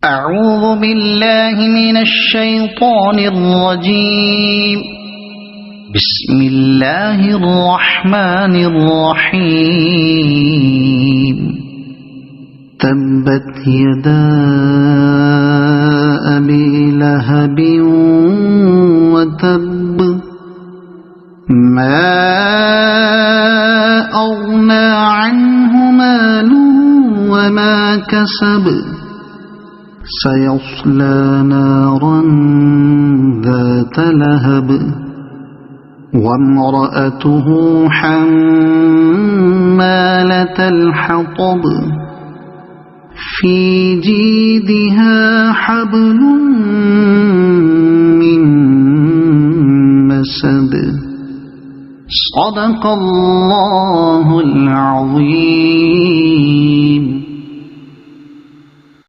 أعوذ بالله من الشيطان الرجيم. بسم الله الرحمن الرحيم. تبت يدا أبي لهب وتب ما أغنى عنه ماله وما كسب سيصلى نارا ذات لهب وامرأته حمالة الحطب في جيدها حبل من مسد. صدق الله العظيم.